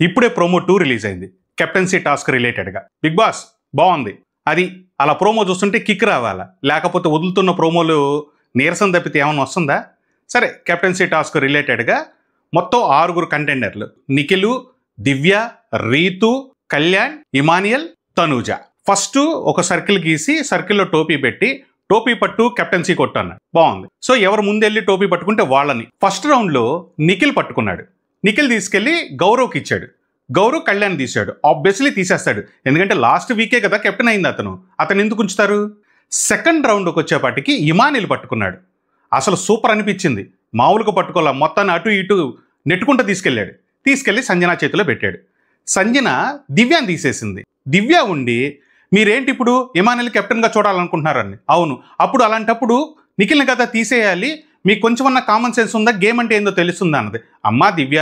ఇప్పుడే promo 2 release అయింది captaincy task రిలేటెడ్గా. బిగ్ బాస్ బాగుంది. అది అలా ప్రోమో చూస్తుంటే కిక్ రావాలా, లేకపోతే వదులుతున్న ప్రోమోలు నీరసం తప్పితే ఏమైనా వస్తుందా? సరే, కెప్టెన్సీ టాస్క్ రిలేటెడ్గా మొత్తం 6 కంటెండర్లు: నిఖిల్, దివ్య, రీతు, కళ్యాణ్, ఇమానియల్, తనూజ. ఫస్ట్ ఒక సర్కిల్ గీసి సర్కిల్లో టోపీ పెట్టి టోపీ పట్టు కెప్టెన్సీ కొట్టు అన్నాడు. బాగుంది. సో ఎవరు ముందెళ్ళి టోపీ పట్టుకుంటే వాళ్ళని. ఫస్ట్ రౌండ్లో నిఖిల్ పట్టుకున్నాడు. నిఖిల్ తీసుకెళ్లి గౌరవ్కి ఇచ్చాడు. గౌరవ్ కళ్యాణ్ తీశాడు. ఆబ్వియస్లీ తీసేస్తాడు, ఎందుకంటే లాస్ట్ వీకే కదా కెప్టెన్ అయింది అతను ఎందుకు ఉంచుతారు? సెకండ్ రౌండ్కి వచ్చేపాటికి ఇమానియల్ పట్టుకున్నాడు. అసలు సూపర్ అనిపించింది. మామూలుగా పట్టుకోలే, మొత్తాన్ని అటు ఇటు నెట్టుకుంటూ తీసుకెళ్ళి సంజన చేతిలో పెట్టాడు. సంజన దివ్యాన్ని తీసేసింది. దివ్య ఉండి మీరేంటి ఇప్పుడు ఇమానియల్ కెప్టెన్గా చూడాలనుకుంటున్నారని. అవును, అప్పుడు అలాంటప్పుడు నిఖిల్ని కదా తీసేయాలి, మీకు కొంచెం అన్న కామన్ సెన్స్ ఉందా, గేమ్ అంటే ఏందో తెలుస్తుందా అన్నది. అమ్మా దివ్య,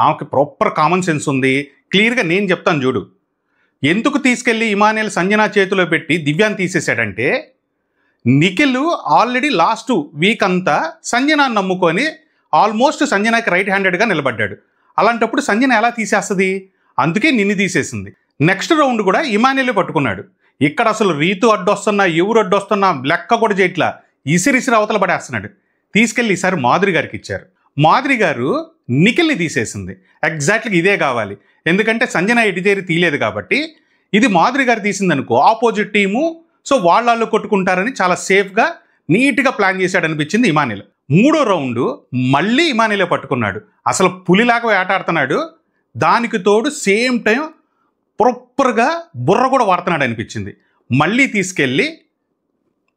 ఆమెకి ప్రాపర్ కామన్ సెన్స్ ఉంది, క్లియర్గా నేను చెప్తాను చూడు. ఎందుకు తీసుకెళ్ళి ఇమానియల్ సంజన చేతిలో పెట్టి దివ్యాన్ని తీసేశాడంటే, నిఖిల్ ఆల్రెడీ లాస్ట్ వీక్ అంతా సంజనాన్ని నమ్ముకొని ఆల్మోస్ట్ సంజనాకి రైట్ హ్యాండెడ్గా నిలబడ్డాడు. అలాంటప్పుడు సంజన ఎలా తీసేస్తుంది? అందుకే నిన్ను తీసేసింది. నెక్స్ట్ రౌండ్ కూడా ఇమానియల్ పట్టుకున్నాడు. ఇక్కడ అసలు రీతు అడ్డొస్తున్నా ఎవరు అడ్డొస్తున్నా లెక్క కూడా చేయట్లా, ఇసిరిసిరి అవతల పడేస్తున్నాడు. తీసుకెళ్ళి ఈసారి మాధురి గారికి ఇచ్చారు. మాధురి గారు నిఖిల్ని తీసేసింది. ఎగ్జాక్ట్గా ఇదే కావాలి, ఎందుకంటే సంజన ఎడితేరి తీయలేదు కాబట్టి. ఇది మాధురి గారు తీసింది అనుకో, ఆపోజిట్ టీము సో వాళ్ళు కొట్టుకుంటారని చాలా సేఫ్గా నీట్గా ప్లాన్ చేశాడు అనిపించింది ఇమానియల్. మూడో రౌండ్ మళ్ళీ ఇమానియలే పట్టుకున్నాడు. అసలు పులిలాగా వేటాడుతున్నాడు. దానికి తోడు సేమ్ టైం ప్రాపర్గా బుర్ర కూడా వాడుతున్నాడు అనిపించింది. మళ్ళీ తీసుకెళ్ళి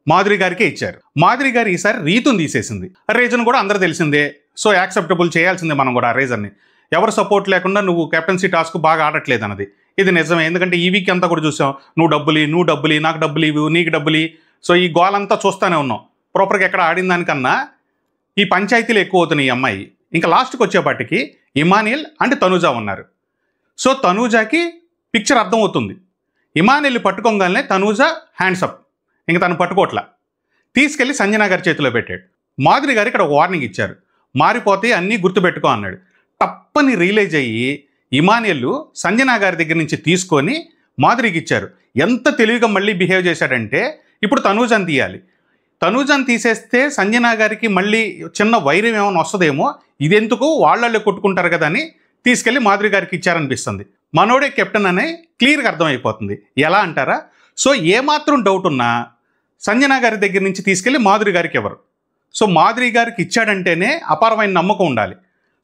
మాధురి గారికే ఇచ్చారు. మాధురి గారు ఈసారి రీతుని తీసేసింది. రీజన్ కూడా అందరూ తెలిసిందే, సో యాక్సెప్టబుల్ చేయాల్సిందే మనం కూడా ఆ రీజన్ని. ఎవరు సపోర్ట్ లేకుండా నువ్వు కెప్టెన్సీ టాస్క్ బాగా ఆడట్లేదు అన్నది ఇది నిజమే. ఎందుకంటే ఈ వీక్ అంతా కూడా చూసాం, నువ్వు డబ్బులు నాకు డబ్బులు ఇవ్వు, నీకు డబ్బులు. సో ఈ గోలంతా చూస్తూనే ఉన్నాం. ప్రాపర్గా ఎక్కడ ఆడిన దానికన్నా ఈ పంచాయతీలు ఎక్కువ అవుతున్నాయి ఈ అమ్మాయి. ఇంకా లాస్ట్కి వచ్చేపాటికి ఇమానియల్ అండ్ తనూజ ఉన్నారు. సో తనూజకి పిక్చర్ అర్థమవుతుంది. ఇమానియల్ పట్టుకోగానే తనూజ హ్యాండ్సప్, ఇంక తను పట్టుకోట్లా, తీసుకెళ్ళి సంజన గారి చేతిలో పెట్టాడు. మాధురి గారు ఇక్కడ ఒక వార్నింగ్ ఇచ్చారు, మారిపోతే అన్నీ గుర్తుపెట్టుకో అన్నాడు. తప్పని రియలైజ్ అయ్యి ఇమానియల్ సంజన గారి దగ్గర నుంచి తీసుకొని మాధురికి ఇచ్చారు. ఎంత తెలివిగా మళ్ళీ బిహేవ్ చేశాడంటే, ఇప్పుడు తనూజని తీయాలి. తనూజని తీసేస్తే సంజన గారికి మళ్ళీ చిన్న వైరం ఏమైనా వస్తుందేమో, ఇదెందుకు వాళ్ళే కొట్టుకుంటారు కదా అని తీసుకెళ్ళి మాధురి గారికి ఇచ్చారనిపిస్తుంది. మనోడే కెప్టెన్ అనే క్లియర్గా అర్థమైపోతుంది. ఎలా అంటారా? సో ఏమాత్రం డౌట్ ఉన్నా సంజన గారి దగ్గర నుంచి తీసుకెళ్ళి మాధురి గారికి ఎవరు. సో మాధురి గారికి ఇచ్చాడంటేనే అపారమైన నమ్మకం ఉండాలి.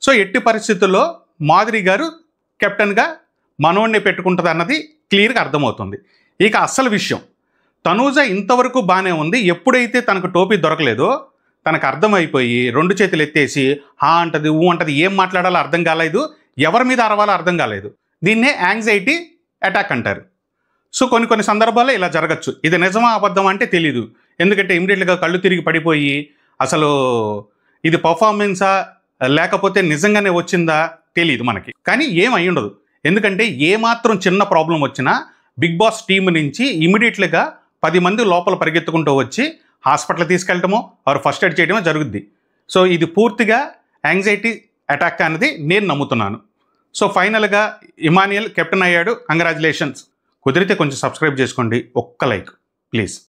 సో ఎట్టి పరిస్థితుల్లో మాధురి గారు కెప్టెన్గా మనోడిని పెట్టుకుంటుంది అన్నది క్లియర్గా అర్థమవుతుంది. ఇక అస్సలు విషయం, తనూజ ఇంతవరకు బాగానే ఉంది. ఎప్పుడైతే తనకు టోపీ దొరకలేదో తనకు అర్థమైపోయి 2 చేతులు ఎత్తేసి హా అంటది, ఊ అంటది, ఏం మాట్లాడాలో అర్థం కాలేదు, ఎవరి మీద అరవాలో అర్థం కాలేదు. దీన్నే యాంగ్జైటీ అటాక్ అంటారు. సో కొన్ని సందర్భాల్లో ఇలా జరగచ్చు. ఇది నిజమా అబద్ధం అంటే తెలీదు, ఎందుకంటే ఇమీడియట్గా కళ్ళు తిరిగి పడిపోయి అసలు ఇది పర్ఫార్మెన్సా లేకపోతే నిజంగానే వచ్చిందా తెలీదు మనకి. కానీ ఏం అయి ఉండదు, ఎందుకంటే ఏమాత్రం చిన్న ప్రాబ్లం వచ్చినా బిగ్ బాస్ టీం నుంచి ఇమీడియట్గా 10 మంది లోపల పరిగెత్తుకుంటూ వచ్చి హాస్పిటల్ తీసుకెళ్ళటమో ఆర్ ఫస్ట్ ఎయిడ్ చేయడమో జరుగుద్ది. సో ఇది పూర్తిగా యాంగ్జైటీ అటాక్ అనేది నేను నమ్ముతున్నాను. సో ఫైనల్గా ఇమానియల్ కెప్టెన్ అయ్యాడు, కంగ్రాచులేషన్స్. కుదిరితే కొంచెం సబ్స్క్రైబ్ చేసుకోండి, ఒక్క లైక్ ప్లీజ్.